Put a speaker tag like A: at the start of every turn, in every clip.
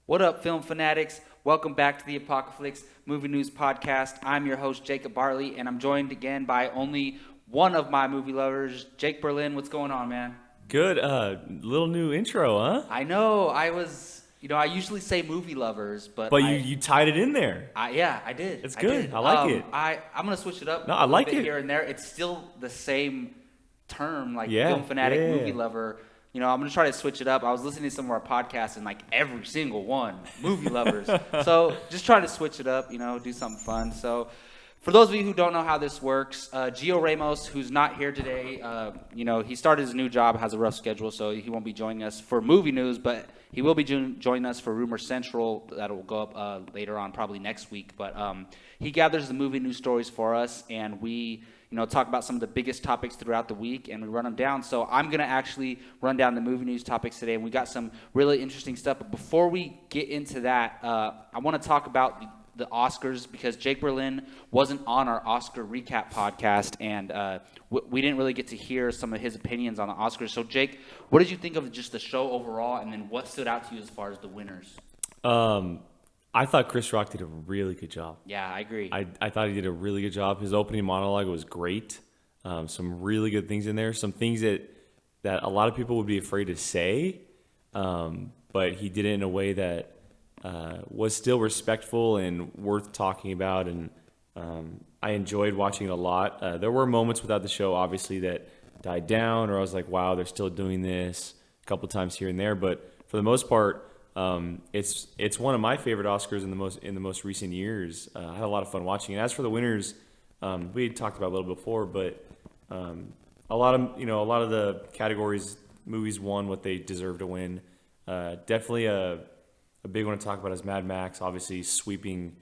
A: What up, film fanatics? Welcome back to the Apocaflix Movie News Podcast. I'm your host, Jacob Bartley, and I'm joined again by only one of my movie lovers, Jake Berlin. What's going on, man?
B: Good. Little new intro, huh?
A: I know. I usually say movie lovers, but
B: you tied it in there.
A: Yeah, I did.
B: It's good.
A: Did.
B: I like it.
A: I'm gonna switch it up.
B: No, I like it
A: here and there. It's still the same term, like
B: Yeah,
A: film fanatic,
B: yeah.
A: movie lover. I'm going to try to switch it up. I was listening to some of our podcasts, and like every single one, movie lovers. So just try to switch it up, do something fun. So for those of you who don't know how this works, Gio Ramos, who's not here today, he started his new job, has a rough schedule, so he won't be joining us for movie news, but he will be joining us for Rumor Central. That will go up later on, probably next week. But he gathers the movie news stories for us, and we talk about some of the biggest topics throughout the week, and we run them down. So I'm going to actually run down the movie news topics today, and we got some really interesting stuff. But before we get into that, I want to talk about the Oscars, because Jake Berlin wasn't on our Oscar recap podcast, and we didn't really get to hear some of his opinions on the Oscars. So, Jake, what did you think of just the show overall, and then what stood out to you as far as the winners?
B: I thought Chris Rock did a really good job.
A: Yeah, I agree.
B: I thought he did a really good job. His opening monologue was great. Some really good things in there. Some things that a lot of people would be afraid to say, but he did it in a way that was still respectful and worth talking about. And I enjoyed watching it a lot. There were moments without the show, obviously, that died down, or I was like, wow, they're still doing this a couple times here and there. But for the most part, it's one of my favorite Oscars in the most recent years. I had a lot of fun watching it. As for the winners, we had talked about a little before, but a lot of the categories, movies won what they deserve to win. Definitely a big one to talk about is Mad Max, obviously sweeping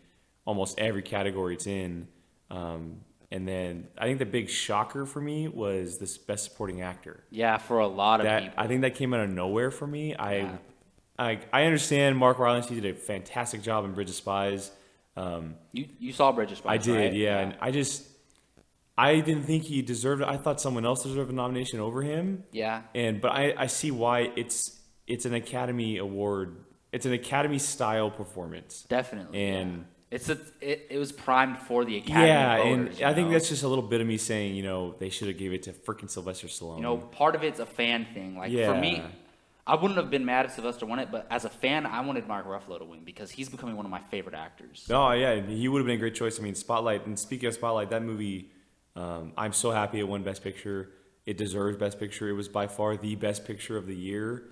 B: almost every category it's in. And then I think the big shocker for me was this Best Supporting Actor.
A: Yeah, for a lot of people.
B: I think that came out of nowhere for me. I understand Mark Rylance, he did a fantastic job in Bridge of Spies.
A: You saw Bridge of Spies,
B: I did,
A: right?
B: yeah. And I didn't think he deserved it. I thought someone else deserved a nomination over him.
A: Yeah.
B: But I see why it's an Academy Award. It's an Academy style performance.
A: Definitely.
B: And
A: it was primed for the Academy voters,
B: and I think that's just a little bit of me saying, they should have gave it to freaking Sylvester Stallone.
A: Part of it's a fan thing. Like for me, I wouldn't have been mad if Sylvester won it, but as a fan, I wanted Mark Ruffalo to win because he's becoming one of my favorite actors.
B: Oh, yeah, he would have been a great choice. I mean, Spotlight, and speaking of Spotlight, that movie, I'm so happy it won Best Picture. It deserves Best Picture. It was by far the best picture of the year.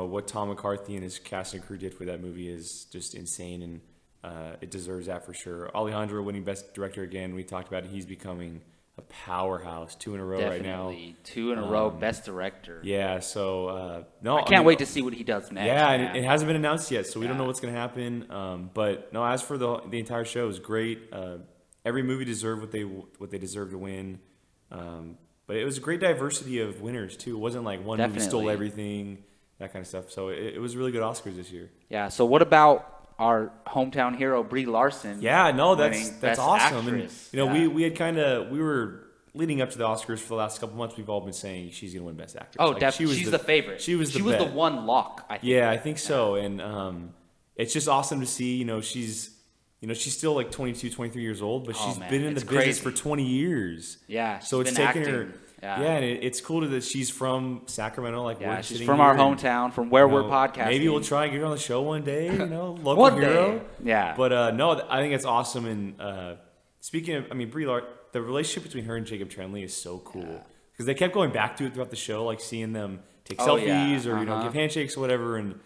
B: What Tom McCarthy and his cast and crew did for that movie is just insane, and it deserves that for sure. Alejandro winning Best Director again. We talked about it. He's becoming a powerhouse, 2 in a row right now.
A: Definitely, 2 in a row, Best Director.
B: Yeah, so
A: I can't wait to see what he does next.
B: Yeah, and it hasn't been announced yet, so we don't know what's going to happen. But no, as for the entire show, it was great. Every movie deserved what they deserved to win. But it was a great diversity of winners too. It wasn't like one movie stole everything, that kind of stuff. So it was really good Oscars this year.
A: Yeah. So what about our hometown hero Brie Larson?
B: Yeah, no, that's awesome.
A: Actress.
B: And we were leading up to the Oscars for the last couple months. We've all been saying she's gonna win Best Actress.
A: Oh, definitely. She's the favorite.
B: She was the
A: one lock, I think.
B: Yeah, I think so. And it's just awesome to see. She's still like 22, 23 years old, but she's been in the business for 20 years.
A: Yeah,
B: so it's taken her.
A: Yeah,
B: and it's cool that she's from Sacramento.
A: She's from our hometown, from where we're podcasting.
B: Maybe we'll try and get her on the show one day. Local
A: one
B: hero.
A: Day. Yeah.
B: But no, I think it's awesome. And speaking of, Brie Larson, the relationship between her and Jacob Tremblay is so cool because they kept going back to it throughout the show, like seeing them take selfies or give handshakes or whatever. And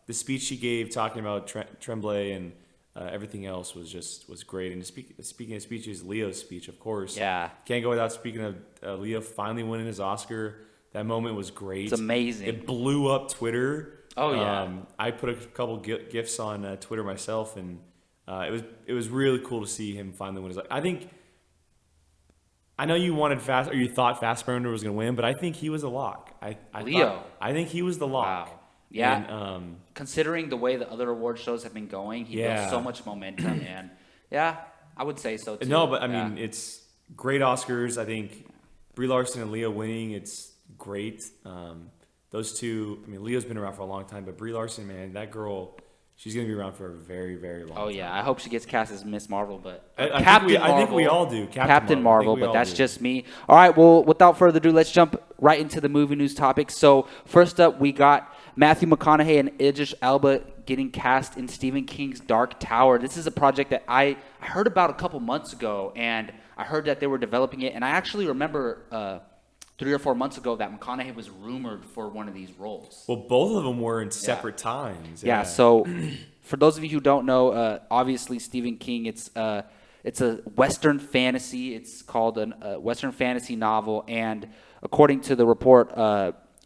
B: the speech she gave talking about Tremblay and everything else was great. And speaking of speeches, Leo's speech, of course.
A: Yeah.
B: Can't go without speaking of Leo finally winning his Oscar. That moment was great.
A: It's amazing.
B: It blew up Twitter.
A: Oh, yeah.
B: I put a couple GIFs on Twitter myself, and it was really cool to see him finally win his Oscar. I know you thought Fassbender was going to win, but I think he was a lock. I think he was the lock.
A: Wow. Yeah, and, considering the way the other award shows have been going, he built so much momentum, and I would say so too.
B: No, but I mean, it's great Oscars. I think Brie Larson and Leo winning, it's great. those two. I mean, Leo's been around for a long time, but Brie Larson, man, that girl, she's gonna be around for a very, very long time.
A: Oh yeah, I hope she gets cast as Miss Marvel, but
B: I think we all do.
A: Captain Marvel, but that's just me. All right, well, without further ado, let's jump right into the movie news topics. So first up, we got Matthew McConaughey and Idris Elba getting cast in Stephen King's Dark Tower. This is a project that I heard about a couple months ago, and I heard that they were developing it, and I actually remember 3 or 4 months ago that McConaughey was rumored for one of these roles.
B: Well, both of them were in separate times.
A: Yeah, so for those of you who don't know, obviously Stephen King, it's a Western fantasy. It's called a Western fantasy novel, and according to the report,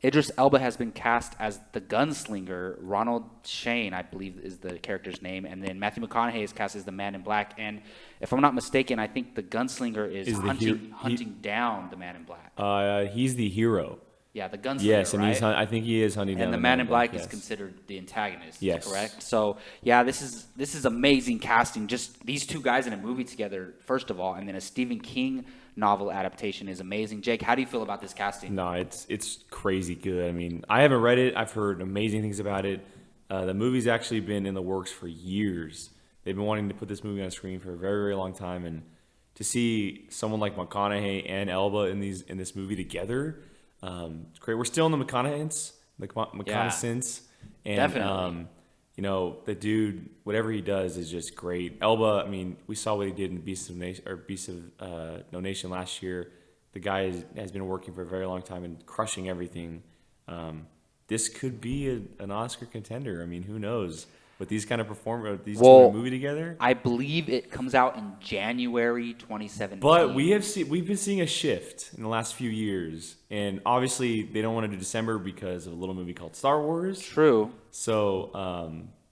A: Idris Elba has been cast as the gunslinger. Ronald Shane, I believe, is the character's name. And then Matthew McConaughey is cast as the Man in Black. And if I'm not mistaken, I think the gunslinger is hunting down the Man in Black.
B: He's the hero.
A: Yeah, the gunslinger,
B: yes, and
A: right?
B: I think he is hunting down
A: and the Man in Black is considered the antagonist,
B: yes.
A: Correct? So, yeah, this is amazing casting. Just these two guys in a movie together, first of all, and then a Stephen King novel adaptation is amazing. Jake, how do you feel about this casting?
B: No, it's crazy good. I mean, I haven't read it. I've heard amazing things about it. The movie's actually been in the works for years. They've been wanting to put this movie on screen for a very, very long time, and to see someone like McConaughey and Elba in this movie together, it's great. We're still in the McConaugheyance, and
A: definitely.
B: You know, the dude, whatever he does is just great. Elba, I mean, we saw what he did in Beast of No Nation last year. The guy has been working for a very long time and crushing everything. This could be an Oscar contender. I mean, who knows? With these kind of these two in a movie together,
A: I believe it comes out in January 2017.
B: But we've been seeing a shift in the last few years, and obviously they don't want to do December because of a little movie called Star Wars.
A: True.
B: So,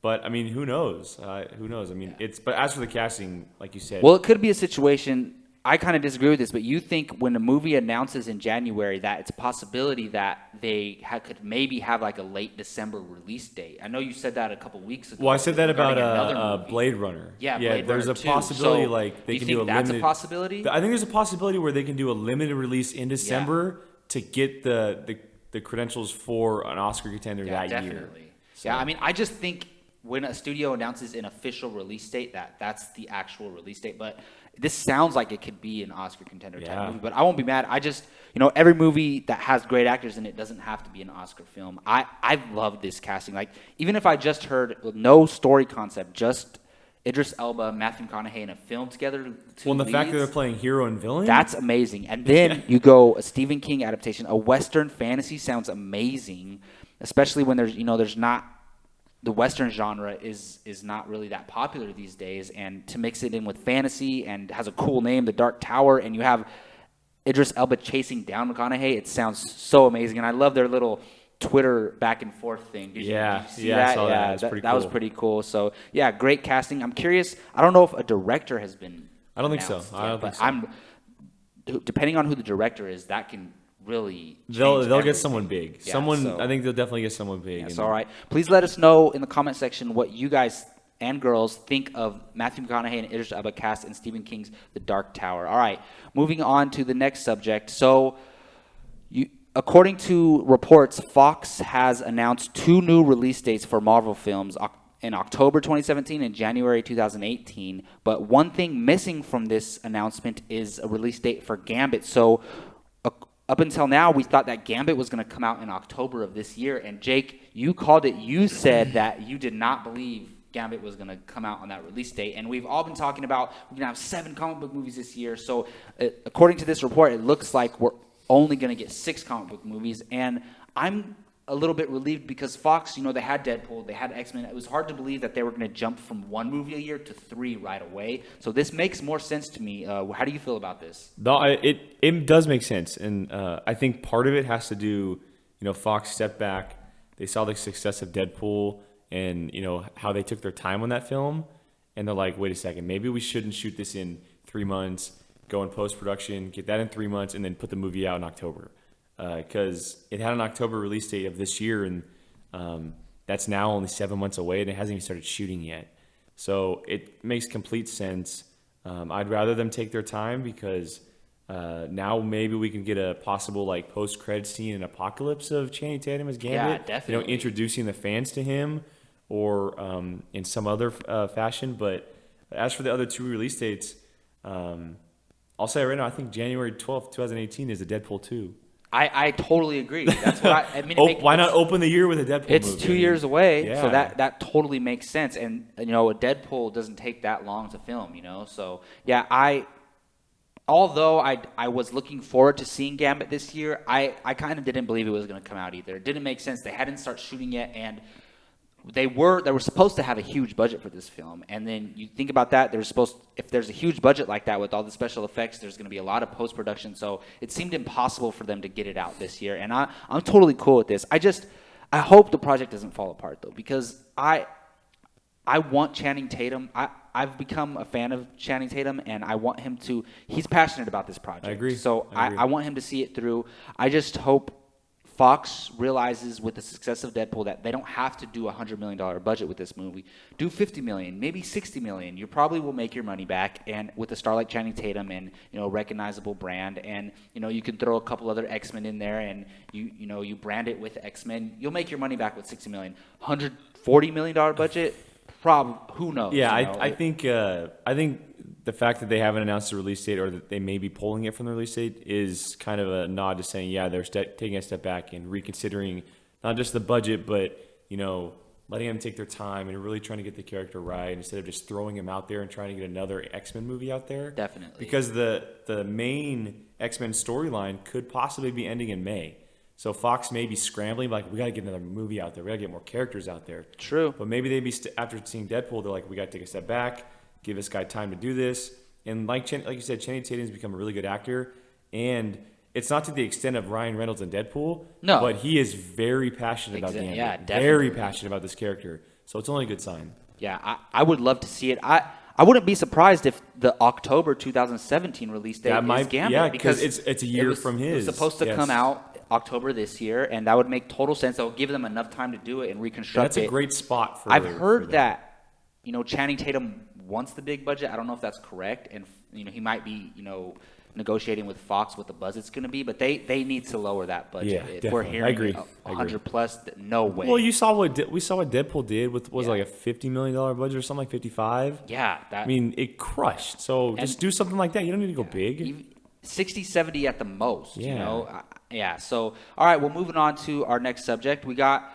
B: but I mean, who knows? Who knows? I mean, but as for the casting, like you said,
A: well, it could be a situation. I kind of disagree with this, but you think when a movie announces in January that it's a possibility that they could maybe have like a late December release date. I know you said that a couple weeks ago.
B: Well, I said that about Blade Runner.
A: Yeah, Blade
B: there's
A: Runner
B: a possibility
A: so
B: like they
A: you
B: can
A: think
B: do a
A: that's
B: limited.
A: A possibility?
B: I think there's a possibility where they can do a limited release in December to get the credentials for an Oscar contender that
A: definitely.
B: year.
A: So. Yeah, I mean, I just think when a studio announces an official release date, that's the actual release date. But this sounds like it could be an Oscar contender type movie. But I won't be mad. I just, every movie that has great actors in it doesn't have to be an Oscar film. I love this casting. Like, even if I just heard no story concept, just Idris Elba, Matthew McConaughey in a film together.
B: Well, and the fact that they're playing hero and villain?
A: That's amazing. And then you go a Stephen King adaptation. A Western fantasy sounds amazing, especially when there's not – the Western genre is not really that popular these days, and to mix it in with fantasy and has a cool name, The Dark Tower, and you have Idris Elba chasing down McConaughey, it sounds so amazing. And I love their little Twitter back and forth thing. Did you see that?
B: I saw that.
A: That was pretty cool. So, yeah, great casting. I'm curious. I don't know if a director has been
B: I don't think so.
A: Depending on who the director is, that can really
B: they'll get someone big.
A: Yeah,
B: I think they'll definitely get someone big.
A: That's all right. Please let us know in the comment section what you guys and girls think of Matthew McConaughey and Idris Elba cast in Stephen King's The Dark Tower. All right, moving on to the next subject. So, according to reports, Fox has announced 2 new release dates for Marvel films in October 2017 and January 2018. But one thing missing from this announcement is a release date for Gambit. So, up until now, we thought that Gambit was going to come out in October of this year. And Jake, you called it. You said that you did not believe Gambit was going to come out on that release date. And we've all been talking about we're going to have 7 comic book movies this year. So according to this report, it looks like we're only going to get 6 comic book movies. And I'm a little bit relieved because Fox, they had Deadpool, they had X-Men. It was hard to believe that they were going to jump from 1 movie a year to 3 right away. So this makes more sense to me. How do you feel about this?
B: No, it does make sense, and I think part of it has to do, Fox stepped back. They saw the success of Deadpool, and how they took their time on that film, and they're like, wait a second, maybe we shouldn't shoot this in 3 months, go in post-production, get that in 3 months, and then put the movie out in October. Because it had an October release date of this year, and that's now only 7 months away, and it hasn't even started shooting yet. So it makes complete sense. I'd rather them take their time because Now maybe we can get a possible like post-credit scene in Apocaflix of Channing Tatum as Gambit.
A: Yeah, definitely.
B: Introducing the fans to him, or in some other fashion. But as for the other two release dates, I'll say right now, I think January 12th, 2018 is the Deadpool 2.
A: I totally agree. That's what I mean.
B: Why not open the year with a Deadpool movie?
A: It's 2 years away,
B: Yeah.
A: so that totally makes sense. And a Deadpool doesn't take that long to film, So yeah, although I was looking forward to seeing Gambit this year, I kind of didn't believe it was going to come out either. It didn't make sense. They hadn't started shooting yet, and they were supposed to have a huge budget for this film. And then you think about that, if there's a huge budget like that with all the special effects, there's going to be a lot of post-production. So it seemed impossible for them to get it out this year. And I'm totally cool with this. I hope the project doesn't fall apart though, because I want Channing Tatum. I've become a fan of Channing Tatum, and I want him to. He's passionate about this project.
B: I agree.
A: So
B: I agree.
A: I want him to see it through. I just hope Fox realizes with the success of Deadpool that they don't have to do a $100 million budget with this movie. Do $50 million, maybe $60 million. You probably will make your money back, and with a star like Channing Tatum and recognizable brand, and you can throw a couple other X-Men in there, and you brand it with X-Men. You'll make your money back with $60 million. $140 million budget. Who knows?
B: Yeah, I think the fact that they haven't announced the release date, or that they may be pulling it from the release date, is kind of a nod to saying, yeah, they're taking a step back and reconsidering not just the budget, but letting them take their time and really trying to get the character right instead of just throwing him out there and trying to get another X-Men movie out there.
A: Definitely,
B: because the main X-Men storyline could possibly be ending in May. So Fox may be scrambling, like, we got to get another movie out there. We got to get more characters out there.
A: True.
B: But maybe they'd be, after seeing Deadpool, they're like, we got to take a step back, give this guy time to do this. And like you said, Channing Tatum's become a really good actor. And it's not to the extent of Ryan Reynolds and Deadpool.
A: No.
B: But he is very passionate about Gambit.
A: Yeah, definitely.
B: Very passionate about this character. So it's only a good sign.
A: Yeah, I would love to see it. I wouldn't be surprised if the October 2017 release date is Gambit.
B: Yeah, because it's a year from his.
A: It was supposed to come out October this year, and that would make total sense. That would give them enough time to do it and reconstruct
B: That's a great spot for.
A: I've heard that Channing Tatum wants the big budget. I don't know if that's correct, and he might be negotiating with Fox what the budget's going to be, but they need to lower that budget.
B: Yeah,
A: if
B: definitely.
A: we're hearing
B: I agree.
A: 100 plus, no way.
B: Well, we saw what Deadpool did with like a $50 million budget or something, like 55.
A: Yeah,
B: I mean, it crushed. So just do something like that. You don't need to go big.
A: 60, 70 at the most.
B: Yeah.
A: Yeah. So, all right. Well, moving on to our next subject, we got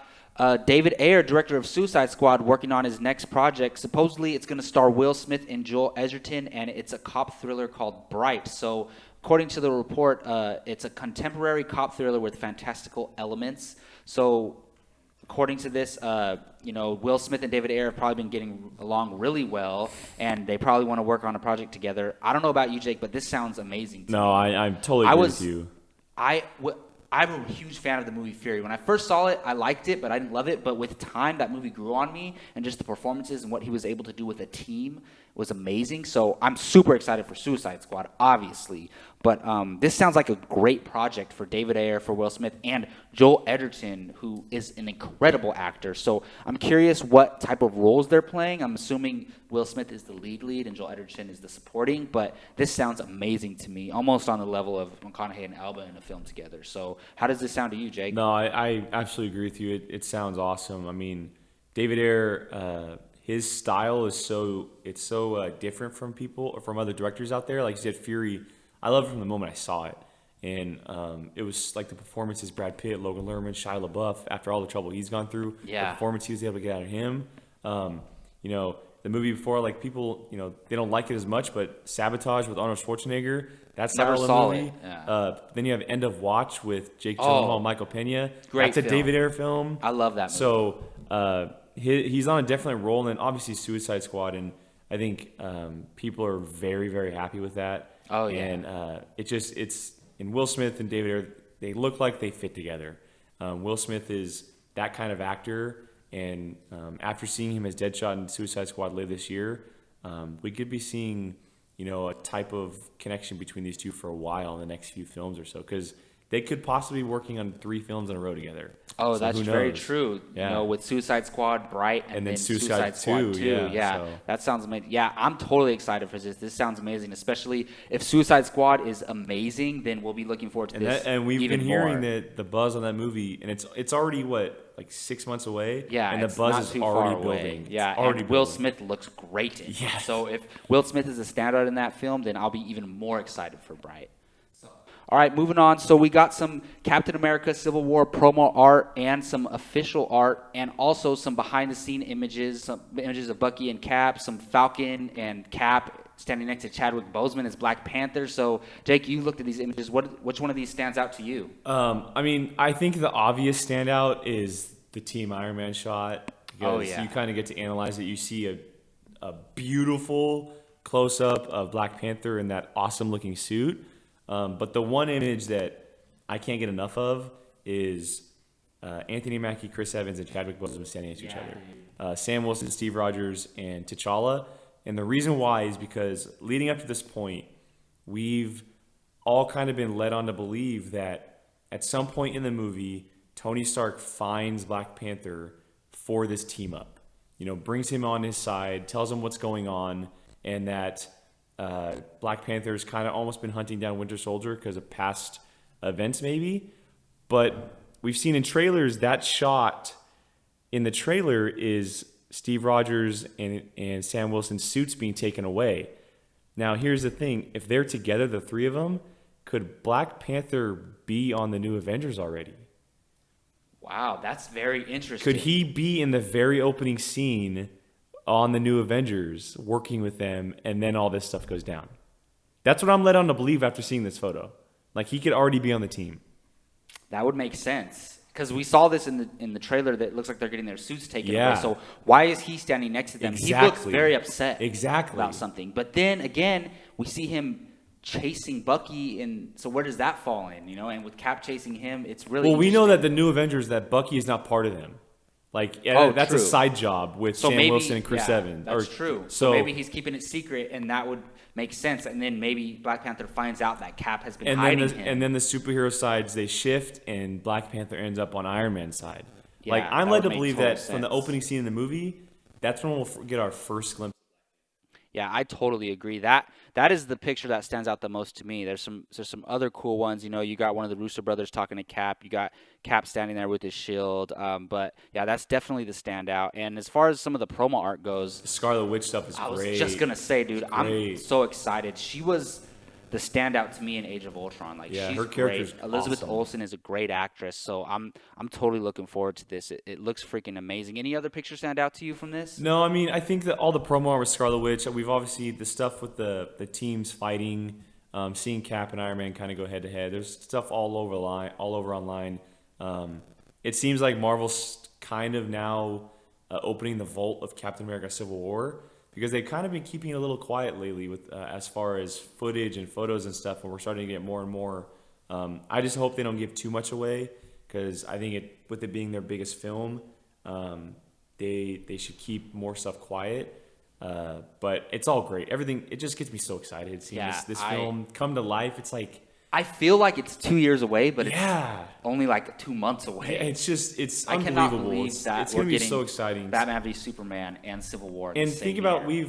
A: David Ayer, director of Suicide Squad, working on his next project. Supposedly, it's going to star Will Smith and Joel Edgerton, and it's a cop thriller called Bright. So, according to the report, it's a contemporary cop thriller with fantastical elements. So, according to this, Will Smith and David Ayer have probably been getting along really well, and they probably want to work on a project together. I don't know about you, Jake, but this sounds amazing to me.
B: No, I'm totally agree with you.
A: I'm a huge fan of the movie Fury. When I first saw it, I liked it, but I didn't love it. But with time, that movie grew on me, and just the performances and what he was able to do with a team was amazing. So I'm super excited for Suicide Squad, obviously. But this sounds like a great project for David Ayer, for Will Smith, and Joel Edgerton, who is an incredible actor. So I'm curious what type of roles they're playing. I'm assuming Will Smith is the lead and Joel Edgerton is the supporting. But this sounds amazing to me, almost on the level of McConaughey and Elba in a film together. So how does this sound to you, Jake?
B: No, I absolutely agree with you. It sounds awesome. I mean, David Ayer, his style is so different from other directors out there. Like you said, Fury, I loved it from the moment I saw it. And it was like the performances, Brad Pitt, Logan Lerman, Shia LaBeouf, after all the trouble he's gone through, the performance he was able to get out of him. The movie before, like people, they don't like it as much, but Sabotage with Arnold Schwarzenegger, that's style of movie. Yeah. Then you have End of Watch with Jake Gyllenhaal and Michael Pena.
A: Great
B: That's a David Ayer film.
A: I love that movie.
B: So he's on a definite roll, and then obviously Suicide Squad, and I think people are very, very happy with that.
A: Oh, yeah.
B: And it's in Will Smith and David Ayer, they look like they fit together. Will Smith is that kind of actor, and after seeing him as Deadshot in Suicide Squad later this year, we could be seeing, a type of connection between these two for a while in the next few films or so, because they could possibly be working on 3 films in a row together.
A: Oh,
B: So
A: that's
B: who
A: very
B: knows?
A: true.
B: Yeah.
A: You know, with Suicide Squad, Bright, and then Suicide Squad 2. Yeah,
B: so.
A: that sounds amazing. Yeah, I'm totally excited for this. This sounds amazing, especially if Suicide Squad is amazing, then we'll be looking forward to this
B: And we've
A: even
B: been hearing
A: more.
B: that the buzz on that movie, and it's already, like 6 months away?
A: Yeah,
B: and the
A: it's
B: buzz
A: not
B: is
A: too
B: already
A: far
B: building.
A: away. Yeah,
B: It's already
A: and Will
B: building.
A: Smith looks great in it.
B: Yes.
A: So if Will Smith is a standout in that film, then I'll be even more excited for Bright. All right, moving on. So we got some Captain America Civil War promo art and some official art, and also some behind-the-scene images, some images of Bucky and Cap, some Falcon and Cap standing next to Chadwick Boseman as Black Panther. So, Jake, you looked at these images. Which one of these stands out to you?
B: I mean, I think the obvious standout is the Team Iron Man shot. Because you kind of get to analyze it. You see a beautiful close-up of Black Panther in that awesome-looking suit. But the one image that I can't get enough of is Anthony Mackie, Chris Evans, and Chadwick Boseman standing next to each other. Sam Wilson, Steve Rogers, and T'Challa. And the reason why is because leading up to this point, we've all kind of been led on to believe that at some point in the movie, Tony Stark finds Black Panther for this team up. You know, brings him on his side, tells him what's going on, and that Black Panther's kind of almost been hunting down Winter Soldier because of past events maybe. But we've seen in trailers that shot in the trailer is Steve Rogers and Sam Wilson's suits being taken away. Now, here's the thing. If they're together, the 3 of them, could Black Panther be on the new Avengers already?
A: Wow, that's very interesting.
B: Could he be in the very opening scene on the new Avengers, working with them, and then all this stuff goes down? That's what I'm led on to believe after seeing this photo. Like, he could already be on the team.
A: That would make sense. Because we saw this in the trailer that looks like they're getting their suits taken
B: Yeah.
A: away. So why is he standing next to them? He looks
B: Exactly.
A: very upset
B: Exactly.
A: about something. But then, again, we see him chasing Bucky, and so where does that fall in? You know, and with Cap chasing him, it's really
B: Well, we know
A: interesting.
B: that the new Avengers, that Bucky is not part of them. Like,
A: Oh,
B: that's
A: true.
B: a side job with
A: So
B: Sam
A: maybe,
B: Wilson and Chris
A: yeah,
B: Evans.
A: That's true. So maybe he's keeping it secret, and that would make sense. And then maybe Black Panther finds out that Cap has been hiding him.
B: And then the superhero sides, they shift, and Black Panther ends up on Iron Man's side.
A: Yeah,
B: like, I'm
A: that
B: led
A: would
B: to
A: make
B: believe
A: total
B: that from the
A: sense.
B: opening scene in the movie, that's when we'll get our first glimpse.
A: Yeah, I totally agree. That is the picture that stands out the most to me. There's some other cool ones. You know, you got one of the Russo brothers talking to Cap. You got Cap standing there with his shield. But yeah, that's definitely the standout. And as far as some of the promo art goes,
B: The Scarlet Witch stuff is
A: I was
B: great.
A: just gonna say, dude, I'm
B: great.
A: so excited. She was the standout to me in Age of Ultron. Like,
B: Yeah,
A: she's
B: her character's
A: great. Elizabeth
B: awesome.
A: Olsen is a great actress, so I'm totally looking forward to this. It looks freaking amazing. Any other pictures stand out to you from this?
B: No, I mean, I think that all the promo art with Scarlet Witch, we've obviously, the stuff with the teams fighting, seeing Cap and Iron Man kind of go head to head. There's stuff all over online. It seems like Marvel's kind of now opening the vault of Captain America Civil War, because they've kind of been keeping it a little quiet lately with as far as footage and photos and stuff, and we're starting to get more and more. I just hope they don't give too much away, because I think with it being their biggest film, they should keep more stuff quiet. But it's all great. Everything, it just gets me so excited seeing this film come to life. It's like,
A: I feel like it's 2 years away, but
B: yeah,
A: it's only like 2 months away.
B: it's
A: I cannot
B: unbelievable.
A: believe that
B: It's
A: we're
B: going to be
A: getting
B: so exciting.
A: Batman v Superman and Civil War. in
B: And
A: the same
B: think about,
A: year.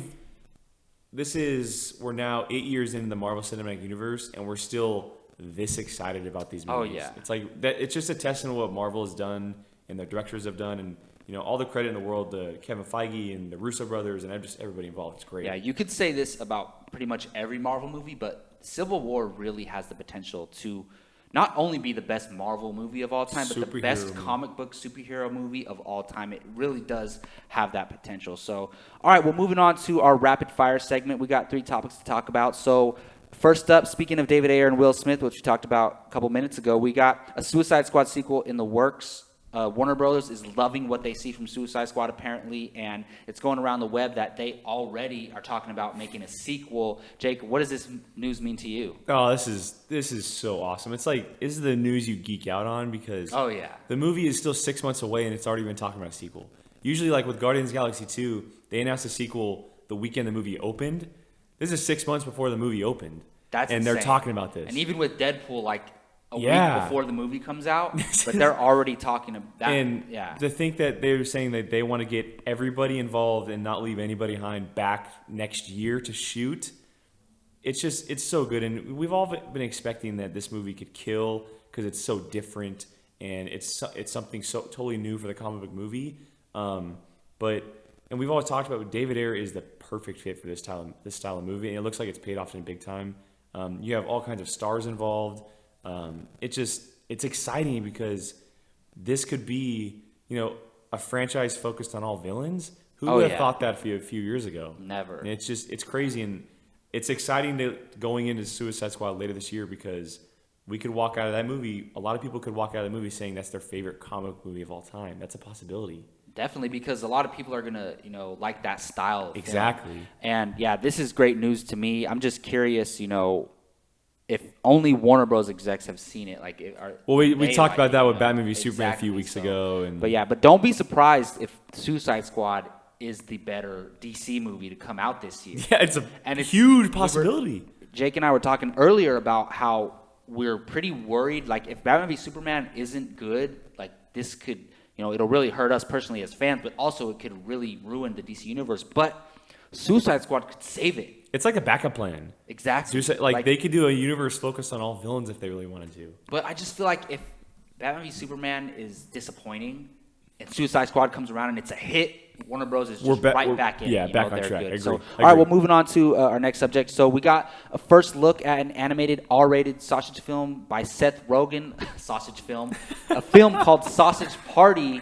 B: we're now 8 years into the Marvel Cinematic Universe, and we're still this excited about these
A: Oh,
B: movies.
A: yeah.
B: It's like that. It's just a testament to what Marvel has done and their directors have done, and all the credit in the world to Kevin Feige and the Russo brothers and just everybody involved. It's great.
A: Yeah, you could say this about pretty much every Marvel movie, but Civil War really has the potential to not only be the best Marvel movie of all time, but the
B: Superhero
A: best
B: movie.
A: comic book superhero movie of all time. It really does have that potential. So, all right, well, moving on to our rapid fire segment. We got 3 topics to talk about. So, first up, speaking of David Ayer and Will Smith, which we talked about a couple minutes ago, we got a Suicide Squad sequel in the works. Warner Brothers is loving what they see from Suicide Squad, apparently, and it's going around the web that they already are talking about making a sequel. Jake, what does this news mean to you?
B: Oh, this is so awesome. It's like, this is the news you geek out on, because
A: Oh, yeah.
B: the movie is still 6 months away and it's already been talking about a sequel. Usually, like with Guardians of the Galaxy 2, they announced a sequel the weekend the movie this is 6 months before the movie opened.
A: That's
B: and they're
A: insane.
B: talking about this.
A: And even with Deadpool, like a week before the movie comes out, but they're already talking about that.
B: And to think that they were saying that they want to get everybody involved and not leave anybody behind back next year to shoot, it's so good. And we've all been expecting that this movie could kill because it's so different and it's something so totally new for the comic book movie. And we've always talked about David Ayer is the perfect fit for this style of movie, and it looks like it's paid off in big time. You have all kinds of stars involved. It's exciting because this could be, a franchise focused on all villains. Who would have thought that a few years ago?
A: Never.
B: And it's crazy, and it's exciting going into Suicide Squad later this year because we could walk out of that movie. A lot of people could walk out of the movie saying that's their favorite comic movie of all time. That's a possibility.
A: Definitely, because a lot of people are gonna, like that style.
B: Exactly.
A: Film. And this is great news to me. I'm just curious, if only Warner Bros. Execs have seen it.
B: We talked about that with Batman v Superman a few weeks ago.
A: But don't be surprised if Suicide Squad is the better DC movie to come out this year.
B: Yeah, it's a huge possibility.
A: Jake and I were talking earlier about how we're pretty worried. Like, if Batman v Superman isn't good, this could, it'll really hurt us personally as fans, but also it could really ruin the DC universe. But Suicide Squad could save it.
B: It's like a backup plan.
A: Exactly.
B: They could do a universe focused on all villains if they really wanted to.
A: But I just feel like if Batman v Superman is disappointing and Suicide Squad comes around and it's a hit, Warner Bros. Is just back in.
B: Yeah, back on track.
A: Good. All right, well, moving on to our next subject. So we got a first look at an animated R-rated sausage film by Seth Rogen. Sausage film. A film called Sausage Party,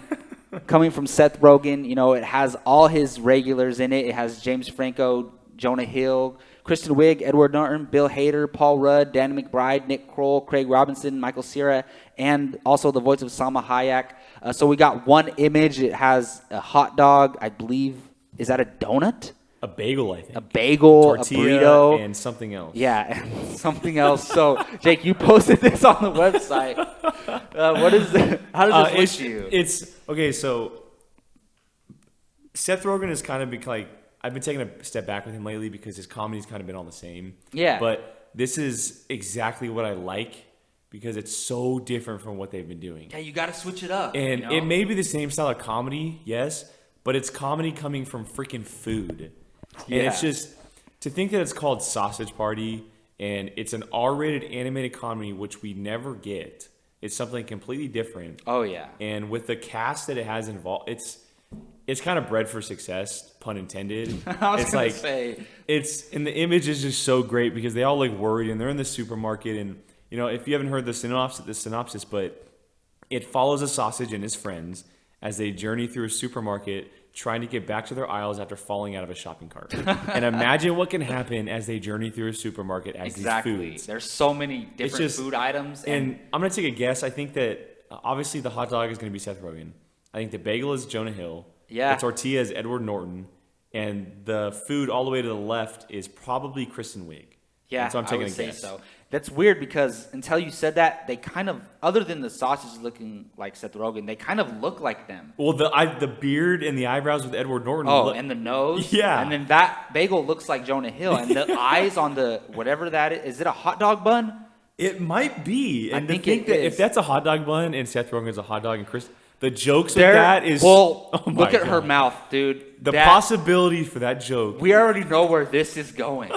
A: coming from Seth Rogen. It has all his regulars in it. It has James Franco, Jonah Hill, Kristen Wiig, Edward Norton, Bill Hader, Paul Rudd, Danny McBride, Nick Kroll, Craig Robinson, Michael Cera, and also the voice of Salma Hayek. So we got one image. It has a hot dog, I believe. Is that a donut?
B: A bagel, I think.
A: A bagel,
B: a tortilla,
A: a burrito.
B: And something else.
A: Yeah, and something else. So, Jake, you posted this on the website. What is it? How does this look to you?
B: It's okay, so Seth Rogen has kind of been I've been taking a step back with him lately because his comedy's kind of been all the same.
A: Yeah.
B: But this is exactly what I like because it's so different from what they've been doing.
A: Yeah, you got to switch it up.
B: And it may be the same style of comedy, yes, but it's comedy coming from freaking food.
A: Yeah.
B: And it's just, to think that it's called Sausage Party and it's an R-rated animated comedy, which we never get. It's something completely different.
A: Oh, yeah.
B: And with the cast that it has involved, it's kind of bred for success, pun intended.
A: I was going to say.
B: And the image is just so great because they all look worried and they're in the supermarket. And, if you haven't heard the synopsis, but it follows a sausage and his friends as they journey through a supermarket trying to get back to their aisles after falling out of a shopping cart. And imagine what can happen as they journey through a supermarket as these foods.
A: There's so many different food items.
B: And I'm going to take a guess. I think that obviously the hot dog is going to be Seth Rogen. I think the bagel is Jonah Hill.
A: Yeah.
B: The tortilla is Edward Norton. And the food all the way to the left is probably Kristen Wiig.
A: Yeah,
B: so I'm taking
A: I would
B: a
A: say
B: guess.
A: so. That's weird because until you said that, they kind of, other than the sausage looking like Seth Rogen, they kind of look like them.
B: Well, the beard and the eyebrows with Edward Norton.
A: And the nose.
B: Yeah.
A: And then that bagel looks like Jonah Hill. And the eyes on the, whatever that is it a hot dog bun?
B: It might be. And
A: I think
B: that if that's a hot dog bun and Seth Rogen is a hot dog and the jokes with that is...
A: Well,
B: oh
A: look at her mouth, dude.
B: The possibility for that joke.
A: We already know where this is going.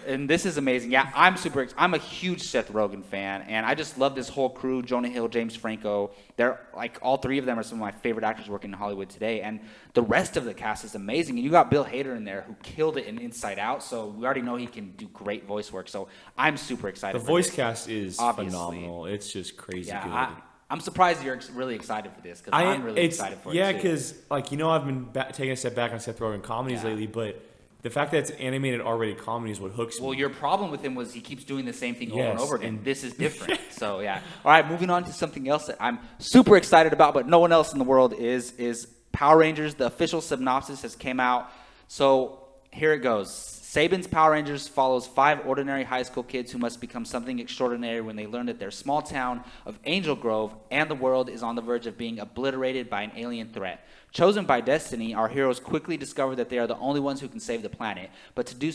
A: And this is amazing. Yeah, I'm a huge Seth Rogen fan, and I just love this whole crew, Jonah Hill, James Franco. They're all three of them are some of my favorite actors working in Hollywood today, and the rest of the cast is amazing. And you got Bill Hader in there who killed it in Inside Out, so we already know he can do great voice work. So I'm super excited.
B: The voice cast is phenomenal. It's just crazy good.
A: I'm surprised you're really excited for this because I'm really excited for it.
B: Yeah, because I've been taking a step back on Seth Rogen comedies lately, but the fact that it's animated R-rated comedy is what hooks me.
A: Well, your problem with him was he keeps doing the same thing over and over again. And this is different. So, yeah. All right, moving on to something else that I'm super excited about, but no one else in the world is Power Rangers. The official synopsis has came out. So, here it goes. Saban's Power Rangers follows 5 ordinary high school kids who must become something extraordinary when they learn that their small town of Angel Grove and the world is on the verge of being obliterated by an alien threat. Chosen by destiny, our heroes quickly discover that they are the only ones who can save the planet. But to do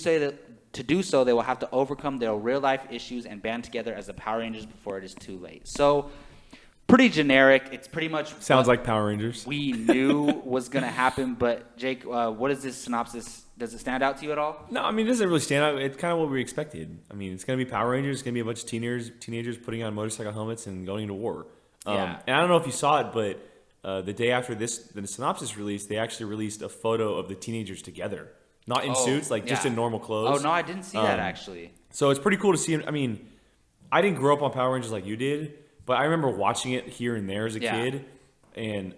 A: to do so, they will have to overcome their real-life issues and band together as the Power Rangers before it is too late. So, pretty generic. It's pretty much
B: Sounds like Power Rangers.
A: we knew was going to happen. But, Jake, what is this synopsis? Does it stand out to you at all?
B: No, I mean, it doesn't really stand out. It's kind of what we expected. I mean, it's going to be Power Rangers. It's going to be a bunch of teenagers putting on motorcycle helmets and going into war.
A: Yeah.
B: And I don't know if you saw it, but the day after the synopsis released, they actually released a photo of the teenagers together. Not in suits, just in normal clothes.
A: Oh, no, I didn't see that, actually.
B: So it's pretty cool to see. I mean, I didn't grow up on Power Rangers like you did, but I remember watching it here and there as a kid. And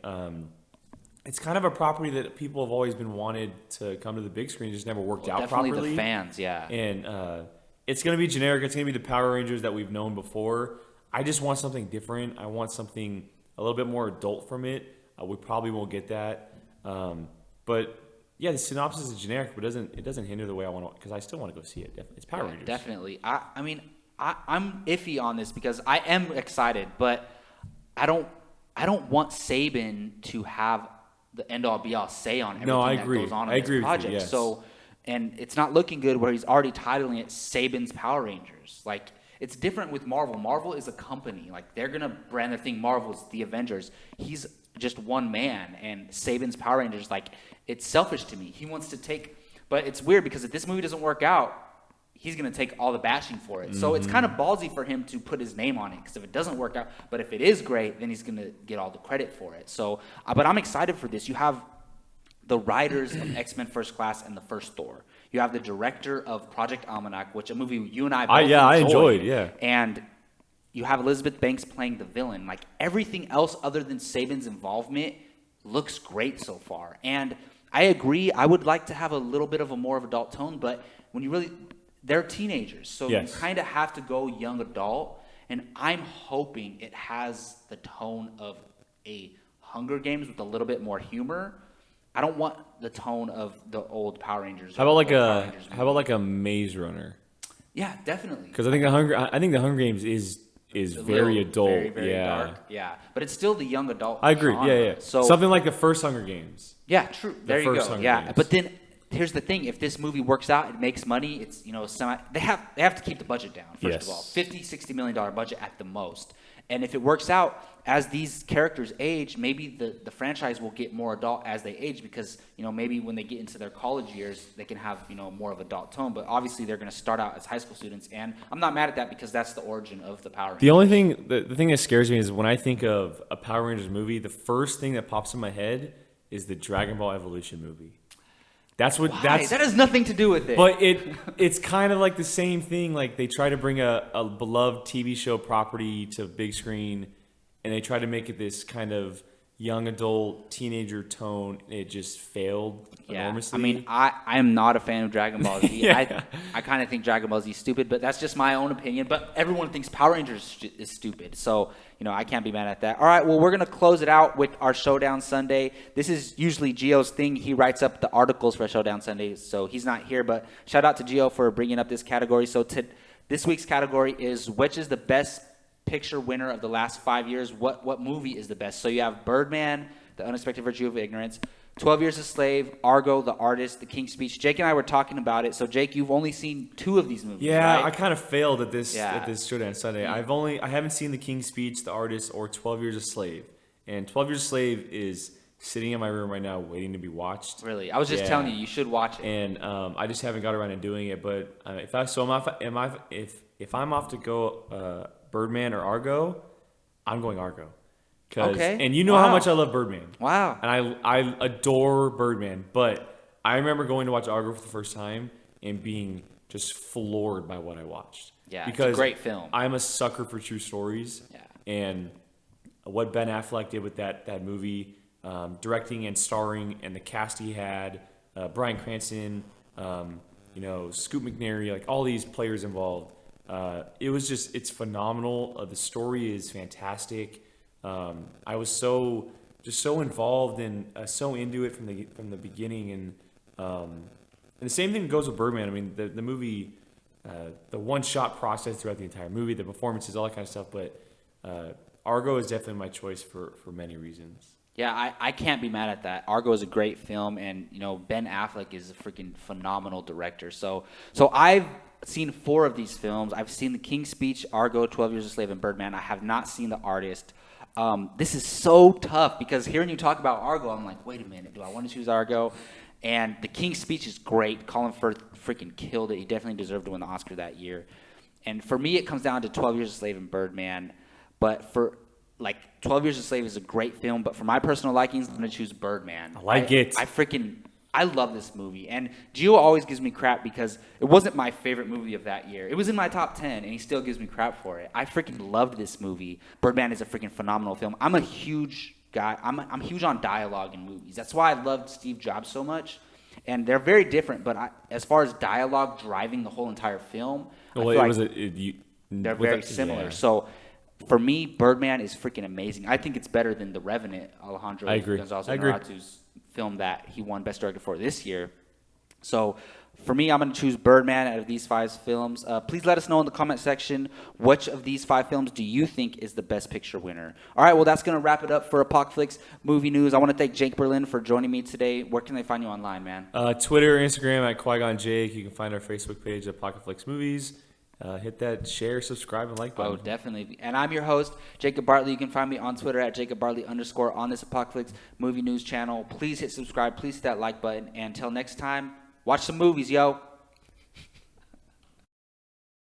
B: it's kind of a property that people have always been wanted to come to the big screen. It just never worked out
A: definitely
B: properly.
A: The fans, yeah.
B: And it's going to be generic. It's going to be the Power Rangers that we've known before. I just want something different. I want something a little bit more adult from it. We probably won't get that. But yeah, the synopsis is generic, but it doesn't hinder the way I want to, because I still want to go see it. It's Power Rangers.
A: Definitely. I mean, I'm iffy on this because I am excited, but I don't want Saban to have the end-all be-all say on everything that goes on in this project.
B: Yes.
A: So, and it's not looking good where he's already titling it Saban's Power Rangers. Like, it's different with Marvel. Marvel is a company. Like, they're going to brand their thing Marvel's The Avengers. He's just one man, and Saban's Power Rangers, like, it's selfish to me. He wants to take, but it's weird because if this movie doesn't work out, he's going to take all the bashing for it. So it's kind of ballsy for him to put his name on it, because if it doesn't work out, but if it is great, then he's going to get all the credit for it. So, but I'm excited for this. You have the writers of X-Men First Class and the first Thor. You have the director of Project Almanac, which a movie you and I both
B: I enjoyed, yeah.
A: And you have Elizabeth Banks playing the villain. Like, everything else other than Saban's involvement looks great so far. And I agree, I would like to have a little bit of a more of adult tone, but when you really, they're teenagers, so you kind of have to go young adult, and I'm hoping it has the tone of a Hunger Games with a little bit more humor. I don't want the tone of the old Power Rangers.
B: How about like a Maze Runner?
A: Yeah, definitely.
B: Because I think the Hunger Games is very adult.
A: Very, very dark. Yeah, but it's still the young adult.
B: I agree.
A: genre.
B: Yeah. So something like the first Hunger Games.
A: Yeah, true. There you go.
B: Hunger
A: Yeah,
B: Games.
A: but then here's the thing: if this movie works out, it makes money. It's they have to keep the budget down first of all, $50-60 million budget at the most. And if it works out, as these characters age, maybe the franchise will get more adult as they age, because maybe when they get into their college years, they can have more of adult tone. But obviously, they're going to start out as high school students, and I'm not mad at that because that's the origin of the Power Rangers.
B: The only thing, the thing that scares me is when I think of a Power Rangers movie, the first thing that pops in my head is the Dragon Ball Evolution movie. That
A: has nothing to do with it.
B: But it's kind of like the same thing. Like, they try to bring a beloved TV show property to big screen, and they try to make it this kind of young adult teenager tone, and it just failed enormously.
A: I mean, I am not a fan of Dragon Ball Z.
B: Yeah.
A: I kind of think Dragon Ball Z is stupid, but that's just my own opinion. But everyone thinks Power Rangers is stupid, so I can't be mad at that. All right, well, we're gonna close it out with our Showdown Sunday. This is usually Gio's thing. He writes up the articles for Showdown Sunday, so he's not here. But shout out to Gio for bringing up this category. So this week's category is, which is the best picture winner of the last 5 years? What movie is the best? So you have Birdman, The Unexpected Virtue of Ignorance, 12 Years a Slave, Argo, The Artist, The King's Speech. Jake and I were talking about it. So Jake, you've only seen 2 of these movies.
B: Yeah,
A: right?
B: I kind of failed at this Showdown Sunday. I haven't seen The King's Speech, The Artist, or 12 Years a Slave. And 12 Years a Slave is sitting in my room right now waiting to be watched.
A: Really? I was just telling you should watch it.
B: And I just haven't got around to doing it. But if I'm off to go Birdman or Argo, I'm going Argo.
A: Okay.
B: And you know how much I love Birdman.
A: Wow.
B: And I adore Birdman, but I remember going to watch Argo for the first time and being just floored by what I watched.
A: Yeah,
B: because
A: it's a great film.
B: I'm a sucker for true stories.
A: Yeah.
B: And what Ben Affleck did with that movie, directing and starring, and the cast he had, Bryan Cranston, Scoot McNairy, like all these players involved. It's phenomenal. The story is fantastic. I was so involved and so into it from the beginning, and the same thing goes with Birdman. I mean, the movie, the one shot process throughout the entire movie, the performances, all that kind of stuff. But Argo is definitely my choice for many reasons.
A: Yeah, I can't be mad at that. Argo is a great film, and Ben Affleck is a freaking phenomenal director. So I've seen 4 of these films. I've seen The King's Speech, Argo, 12 Years a Slave, and Birdman. I have not seen The Artist. This is so tough because hearing you talk about Argo, I'm like, wait a minute, do I want to choose Argo? And The King's Speech is great. Colin Firth freaking killed it. He definitely deserved to win the Oscar that year. And for me, it comes down to 12 Years a Slave and Birdman. But for 12 Years a Slave is a great film, but for my personal likings, I'm going to choose Birdman.
B: I like it.
A: I love this movie. And Gio always gives me crap because it wasn't my favorite movie of that year. It was in my top 10, and he still gives me crap for it. I freaking loved this movie. Birdman is a freaking phenomenal film. I'm a huge guy. I'm huge on dialogue in movies. That's why I loved Steve Jobs so much. And they're very different, but as far as dialogue driving the whole entire film, they're very similar.
B: Yeah.
A: So for me, Birdman is freaking amazing. I think it's better than The Revenant, Alejandro González Iñárritu's film that he won Best Director for this year. So for me, I'm going to choose Birdman out of these 5 films. Please let us know in the comment section which of these 5 films do you think is the Best Picture winner. All right, well, that's going to wrap it up for Apocaflix Movie News. I want to thank Jake Berlin for joining me today. Where can they find you online, man?
B: Twitter, Instagram at Qui-Gon Jake. You can find our Facebook page at Apocaflix Movies. Hit that share, subscribe, and like button.
A: Oh, definitely. And I'm your host, Jacob Bartley. You can find me on Twitter at @JacobBartley_ on this Apocaflix Movie News channel. Please hit subscribe. Please hit that like button. And until next time, watch some movies, yo.